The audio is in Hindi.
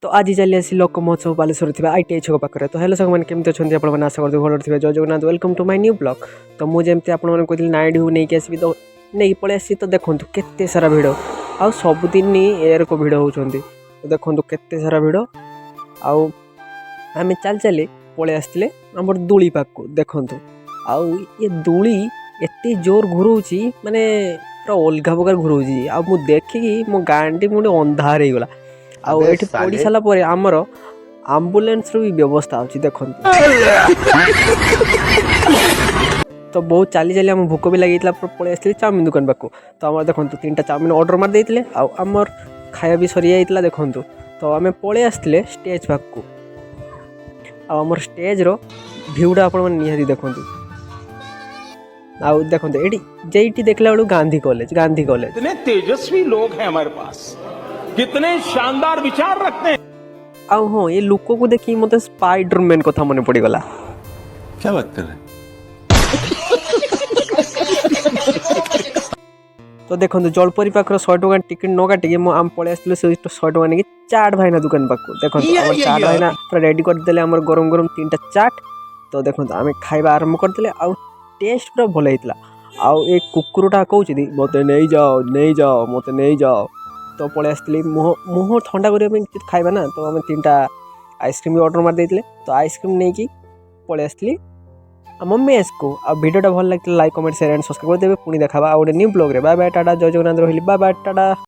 तो आज चली आसी लोक महोत्सव बालेश्वर थी ITI छक पाखे। तो हेलो साग केमती अच्छा आप आशा करते भल थे। जय Jagannath, welcome to my new blog. तो मुझे आपको कहती नाइट व्यू नहीं आसबि तो नहीं पलि आसी। तो देखो केते सारा भिड़ आउ सबुदिन एयर को भिड़ होती। तो देखो केते सारा भिड़ आउ आम चल चली पलि आसते आम दूली पाक देखु। आउ ये दूली एत जोर घुरोची माने पूरा अलग प्रकार घुरोची। आ मु देखिकी मो गांडी मुझे अंधार हो गला। आउ ये पड़ी सारापर आमर आम्बुलांस भी व्यवस्था अच्छी देखो। तो बहुत चली चली आम भोक भी लगी पलि आसती चाउमिन दुकान पाक। तो आम देखो 3टा चाउमिन ऑर्डर मार देते आमर खाया भी सरी जाइए देखु। तो आम पलि आसते स्टेज पाक आमर स्टेज रो भ्यूटा आप निहाती देखु। आउ देखो ये देखला बेलू गांधी कॉलेज कितने तेजस्वी लोग हैं हमारे पास, कितने शानदार विचार रखते हैं। आउ हाँ ये लोक को देखी मत स्पाइडरमैन कथा मन पड़गला। क्या बात कर रहे हैं? तो देखो जलपरी पाखर 100 टका टिकट न काटिक आम पलि आसती 100 टका नहीं चाट भाईना दुकान पाक देखो। चाट भाईना पूरा रेडी करदे आम गरम गरम 3टा चाट। तो देखो आम खाଇବା आरंभ करदे आउ टेस्ट पूरा भल होता। आउ ए कुकुरटा कहते मत नहीं जाओ मत नहीं जाओ। तो पलि आसती मुह ठंडा करने खाଇବା ना। तो आम 3टा आइसक्रीम भी ऑर्डर मार देते। तो आइसक्रीम नहीं कि पलि आसती आम मेस को। आ वीडियोटा भल लगे like comment share and subscribe कर देवे। पुणी देखा आ गोटे न्यू ब्लॉग रे। बाय बाय टाटा, जय जगन्नाथ रही। Bye bye Tata.